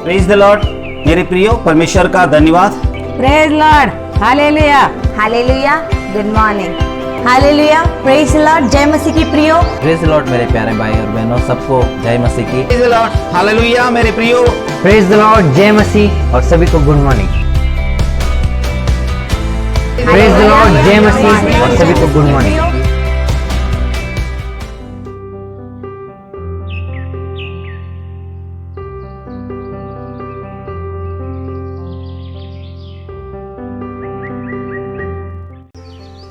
Praise the Lord. मेरे प्रियो, परमेश्वर का धन्यवाद। Praise Lord, hallelujah. Hallelujah, good morning. Hallelujah, praise Lord. जय मसीह की प्रियो। प्रेज लॉर्ड मेरे प्यारे भाई और बहनों, सबको जय मसीह की। प्रेज द लॉर्ड, हालेलुया मेरे प्रियो। प्रेज द लॉर्ड, जय मसीह और सभी को good morning. Praise the Lord, जय मसीह और सभी को good morning.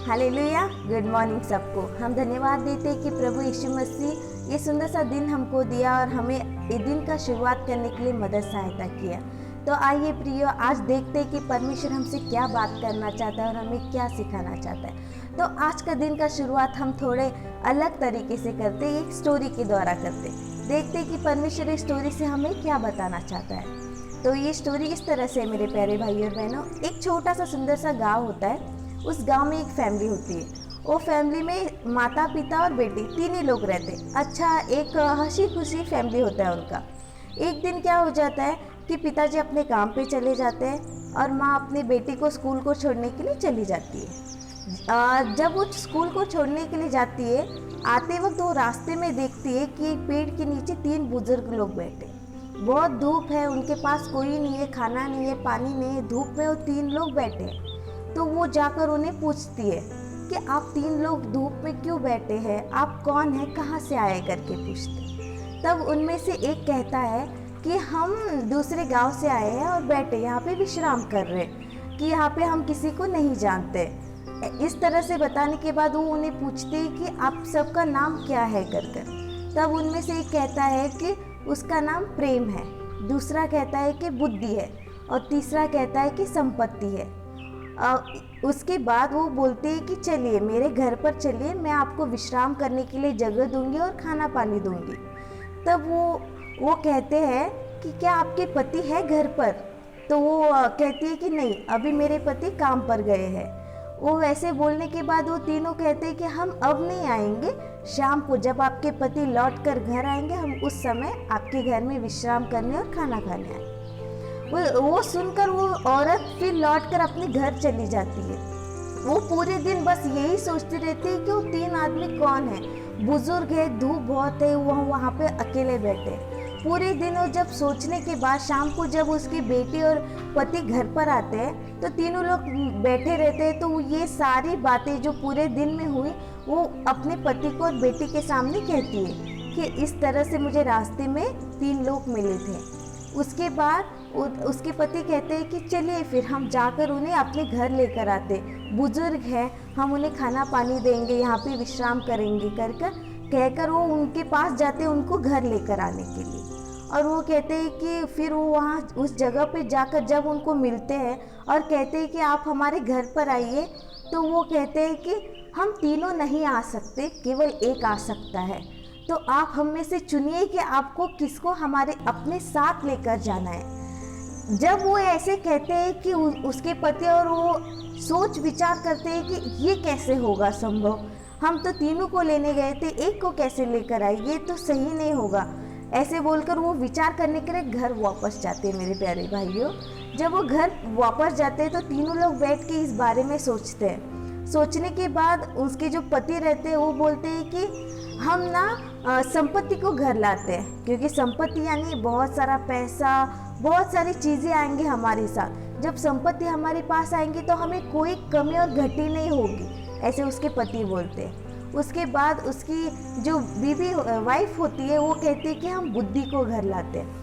Hallelujah, good morning सबको। हम धन्यवाद देते हैं कि प्रभु यीशु मसीह ये सुंदर सा दिन हमको दिया और हमें ये दिन का शुरुआत करने के लिए मदद सहायता किया। तो आइए प्रियो, आज देखते हैं कि परमेश्वर हमसे क्या बात करना चाहता है और हमें क्या सिखाना चाहता है। तो आज का दिन का शुरुआत हम थोड़े अलग तरीके से करते हैं, एक स्टोरी के द्वारा करते। देखते हैं कि परमेश्वर इस स्टोरी से हमें क्या बताना चाहता है। तो ये स्टोरी इस तरह से मेरे प्यारे भाई और बहनों, एक छोटा सा सुंदर सा गाँव होता है। उस गांव में एक फैमिली होती है। वो फैमिली में माता पिता और बेटी तीन ही लोग रहते। अच्छा, एक हंसी खुशी फैमिली होता है उनका। एक दिन क्या हो जाता है कि पिताजी अपने काम पे चले जाते हैं और माँ अपनी बेटी को स्कूल को छोड़ने के लिए चली जाती है। जब वो स्कूल को छोड़ने के लिए जाती है, आते वक्त वो रास्ते में देखती है कि एक पेड़ के नीचे तीन बुजुर्ग लोग बैठे। बहुत धूप है, उनके पास कोई नहीं है, खाना नहीं है, पानी नहीं है, धूप में वो तीन लोग बैठे हैं। तो वो जाकर उन्हें पूछती है कि आप तीन लोग धूप में क्यों बैठे हैं, आप कौन हैं, कहाँ से आए करके पूछते। तब उनमें से एक कहता है कि हम दूसरे गांव से आए हैं और बैठे यहाँ पे विश्राम कर रहे हैं, कि यहाँ पे हम किसी को नहीं जानते। इस तरह से बताने के बाद वो उन्हें पूछते हैं कि आप सबका नाम क्या है कर। तब उनमें से एक कहता है कि उसका नाम प्रेम है, दूसरा कहता है कि बुद्धि है और तीसरा कहता है कि संपत्ति है। उसके बाद वो बोलते हैं कि चलिए मेरे घर पर चलिए, मैं आपको विश्राम करने के लिए जगह दूंगी और खाना पानी दूंगी। तब वो कहते हैं कि क्या आपके पति है घर पर? तो वो कहती है कि नहीं, अभी मेरे पति काम पर गए हैं। वो ऐसे बोलने के बाद वो तीनों कहते हैं कि हम अब नहीं आएंगे, शाम को जब आपके पति लौट कर घर आएंगे हम उस समय आपके घर में विश्राम करने और खाना खाने आएंगे। वो सुनकर वो औरत फिर लौटकर अपने घर चली जाती है। वो पूरे दिन बस यही सोचती रहती है कि वो तीन आदमी कौन है, बुजुर्ग है, धूप बहुत है, वो वहाँ पे अकेले बैठे। पूरे दिन वो जब सोचने के बाद शाम को जब उसकी बेटी और पति घर पर आते हैं तो तीनों लोग बैठे रहते हैं। तो ये सारी बातें जो पूरे दिन में हुई वो अपने पति को और बेटी के सामने कहती है कि इस तरह से मुझे रास्ते में तीन लोग मिले थे। उसके बाद उसके पति कहते हैं कि चलिए फिर हम जाकर उन्हें अपने घर लेकर आते, बुजुर्ग हैं, हम उन्हें खाना पानी देंगे, यहाँ पे विश्राम करेंगे कहकर वो उनके पास जाते हैं उनको घर लेकर आने के लिए। और वो कहते हैं कि फिर वो वहाँ उस जगह पे जाकर जब उनको मिलते हैं और कहते हैं कि आप हमारे घर पर आइए, तो वो कहते हैं कि हम तीनों नहीं आ सकते, केवल एक आ सकता है, तो आप हम में से चुनिए कि आपको किसको हमारे अपने साथ लेकर जाना है। जब वो ऐसे कहते हैं कि उसके पति और वो सोच विचार करते हैं कि ये कैसे होगा संभव, हम तो तीनों को लेने गए थे, एक को कैसे लेकर आए, ये तो सही नहीं होगा। ऐसे बोलकर वो विचार करने के लिए घर वापस जाते हैं मेरे प्यारे भाइयों। जब वो घर वापस जाते हैं तो तीनों लोग बैठ के इस बारे में सोचते हैं। सोचने के बाद उसके जो पति रहते हैं वो बोलते हैं कि हम ना संपत्ति को घर लाते हैं, क्योंकि संपत्ति यानी बहुत सारा पैसा, बहुत सारी चीज़ें आएंगी हमारे साथ। जब संपत्ति हमारे पास आएंगी तो हमें कोई कमी और घटी नहीं होगी, ऐसे उसके पति बोलते हैं। उसके बाद उसकी जो बीवी वाइफ होती है वो कहती है कि हम बुद्धि को घर लाते हैं।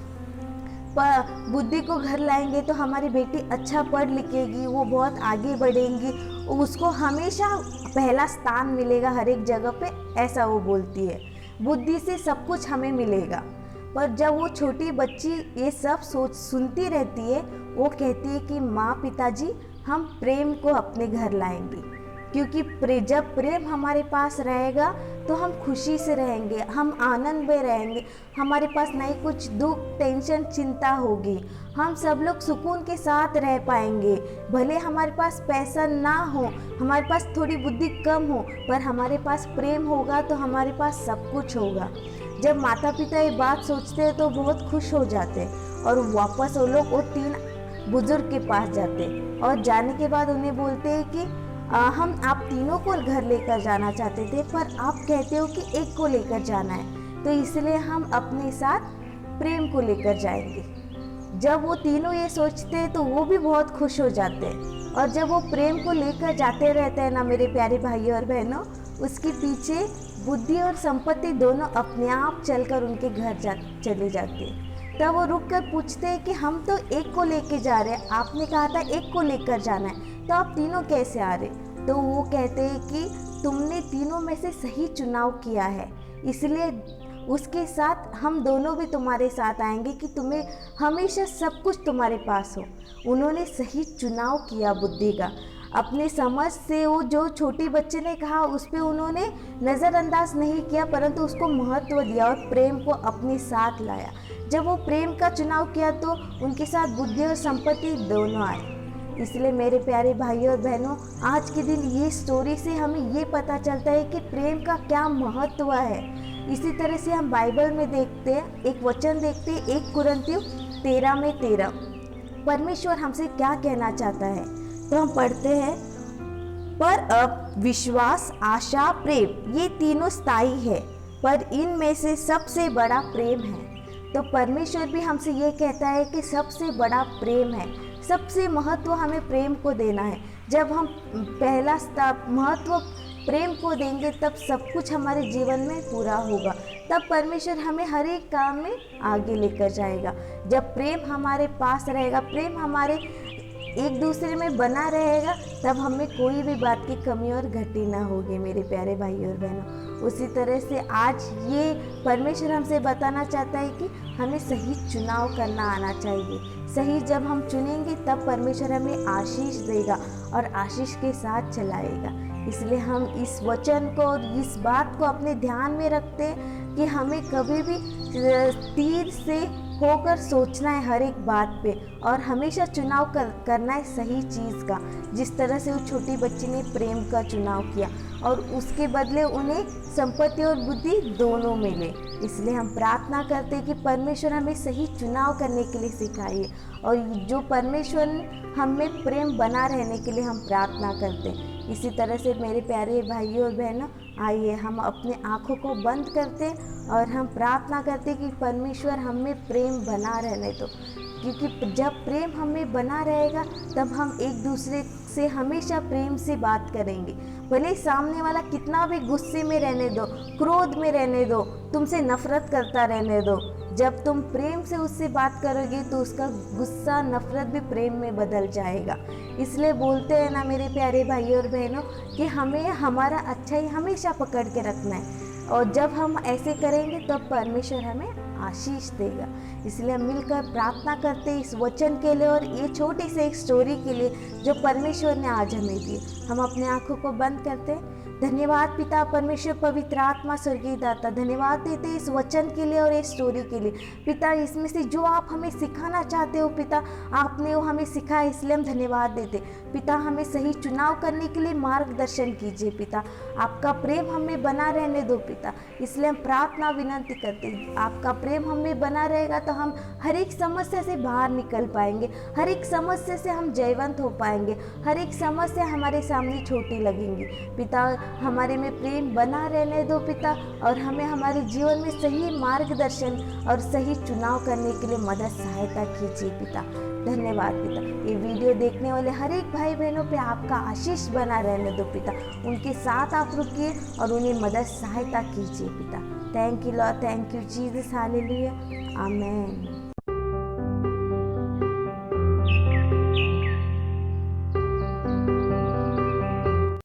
बुद्धि को घर लाएंगे तो हमारी बेटी अच्छा पढ़ लिखेगी, वो बहुत आगे बढ़ेंगी, उसको हमेशा पहला स्थान मिलेगा हर एक जगह पे, ऐसा वो बोलती है। बुद्धि से सब कुछ हमें मिलेगा। पर जब वो छोटी बच्ची ये सब सुनती रहती है, वो कहती है कि माँ पिताजी हम प्रेम को अपने घर लाएंगे, क्योंकि जब प्रेम हमारे पास रहेगा तो हम खुशी से रहेंगे, हम आनंद में रहेंगे, हमारे पास नहीं कुछ दुख टेंशन चिंता होगी, हम सब लोग सुकून के साथ रह पाएंगे। भले हमारे पास पैसा ना हो, हमारे पास थोड़ी बुद्धि कम हो, पर हमारे पास प्रेम होगा तो हमारे पास सब कुछ होगा। जब माता पिता ये बात सोचते हैं तो बहुत खुश हो जाते हैं और वापस वो लोग वो 3 बुजुर्ग के पास जाते और जाने के बाद उन्हें बोलते हैं कि हम आप तीनों को घर लेकर जाना चाहते थे, पर आप कहते हो कि एक को लेकर जाना है, तो इसलिए हम अपने साथ प्रेम को लेकर जाएंगे। जब वो तीनों ये सोचते हैं तो वो भी बहुत खुश हो जाते हैं, और जब वो प्रेम को लेकर जाते रहते हैं ना मेरे प्यारे भाइयों और बहनों, उसके पीछे बुद्धि और संपत्ति दोनों अपने आप चलकर उनके घर चले जाते हैं। तब वो रुक कर पूछते हैं कि हम तो एक को लेकर जा रहे हैं, आपने कहा था एक को लेकर जाना है, तो आप तीनों कैसे आ रहे? तो वो कहते हैं कि तुमने तीनों में से सही चुनाव किया है, इसलिए उसके साथ हम दोनों भी तुम्हारे साथ आएंगे कि तुम्हें हमेशा सब कुछ तुम्हारे पास हो। उन्होंने सही चुनाव किया बुद्धि का। अपने समझ से वो जो छोटी बच्चे ने कहा उस पर उन्होंने नज़रअंदाज नहीं किया, परंतु उसको महत्व दिया और प्रेम को अपने साथ लाया। जब वो प्रेम का चुनाव किया तो उनके साथ बुद्धि और संपत्ति दोनों आए। इसलिए मेरे प्यारे भाइयों और बहनों, आज के दिन ये स्टोरी से हमें ये पता चलता है कि प्रेम का क्या महत्व है। इसी तरह से हम बाइबल में देखते हैं, एक वचन देखते हैं 1 कुरिन्थियों 13:13। परमेश्वर हमसे क्या कहना चाहता है, तो हम पढ़ते हैं, पर अब विश्वास, आशा, प्रेम ये तीनों स्थायी है, पर इनमें से सबसे बड़ा प्रेम है। तो परमेश्वर भी हमसे ये कहता है कि सबसे बड़ा प्रेम है, सबसे महत्व हमें प्रेम को देना है। जब हम पहला महत्व प्रेम को देंगे तब सब कुछ हमारे जीवन में पूरा होगा, तब परमेश्वर हमें हर एक काम में आगे लेकर जाएगा। जब प्रेम हमारे पास रहेगा, प्रेम हमारे एक दूसरे में बना रहेगा, तब हमें कोई भी बात की कमी और घटी ना होगी मेरे प्यारे भाई और बहनों। उसी तरह से आज ये परमेश्वर हमसे बताना चाहता है कि हमें सही चुनाव करना आना चाहिए। सही जब हम चुनेंगे तब परमेश्वर हमें आशीष देगा और आशीष के साथ चलाएगा। इसलिए हम इस वचन को और इस बात को अपने ध्यान में रखते हैं कि हमें कभी भी तीर से होकर सोचना है हर एक बात पे, और हमेशा चुनाव करना है सही चीज़ का। जिस तरह से वो छोटी बच्ची ने प्रेम का चुनाव किया और उसके बदले उन्हें संपत्ति और बुद्धि दोनों मिले। इसलिए हम प्रार्थना करते हैं कि परमेश्वर हमें सही चुनाव करने के लिए सिखाइए, और जो परमेश्वर हमें प्रेम बना रहने के लिए हम प्रार्थना करते हैं। इसी तरह से मेरे प्यारे भाइयों और बहनों, आइए हम अपने आँखों को बंद करते हैं और हम प्रार्थना करते हैं कि परमेश्वर हमें प्रेम बना रहने दो, क्योंकि जब प्रेम हमें बना रहेगा तब हम एक दूसरे से हमेशा प्रेम से बात करेंगे। भले सामने वाला कितना भी गुस्से में रहने दो, क्रोध में रहने दो, तुमसे नफरत करता रहने दो, जब तुम प्रेम से उससे बात करोगे तो उसका गुस्सा नफरत भी प्रेम में बदल जाएगा। इसलिए बोलते हैं ना मेरे प्यारे भाइयों और बहनों कि हमें हमारा अच्छा ही हमेशा पकड़ के रखना है, और जब हम ऐसे करेंगे तब परमेश्वर हमें आशीष देगा। इसलिए हम मिलकर प्रार्थना करते हैं इस वचन के लिए और ये छोटी सी एक स्टोरी के लिए जो परमेश्वर ने आज हमें दी। हम अपने आँखों को बंद करते हैं। धन्यवाद पिता परमेश्वर, पवित्र आत्मा, स्वर्गीय दाता, धन्यवाद देते इस वचन के लिए और इस स्टोरी के लिए। पिता, इसमें से जो आप हमें सिखाना चाहते हो पिता, आपने वो हमें सिखाया, इसलिए हम धन्यवाद देते। पिता, हमें सही चुनाव करने के लिए मार्गदर्शन कीजिए पिता, आपका प्रेम हमें बना रहने दो पिता। इसलिए हम प्रार्थना विनंती करते हैं, आपका प्रेम हमें बना रहेगा तो हम हर एक समस्या से बाहर निकल पाएंगे, हर एक समस्या से हम जयवंत हो पाएंगे, हर एक समस्या हमारे सामने छोटी लगेंगी। पिता, हमारे में प्रेम बना रहने दो पिता, और हमें हमारे जीवन में सही मार्गदर्शन और सही चुनाव करने के लिए मदद सहायता कीजिए पिता। धन्यवाद पिता। ये वीडियो देखने वाले हर एक भाई बहनों पे आपका आशीष बना रहने दो पिता, उनके साथ आप रुकिए और उन्हें मदद सहायता कीजिए पिता। Thank you Lord, thank you Jesus, hallelujah, amen.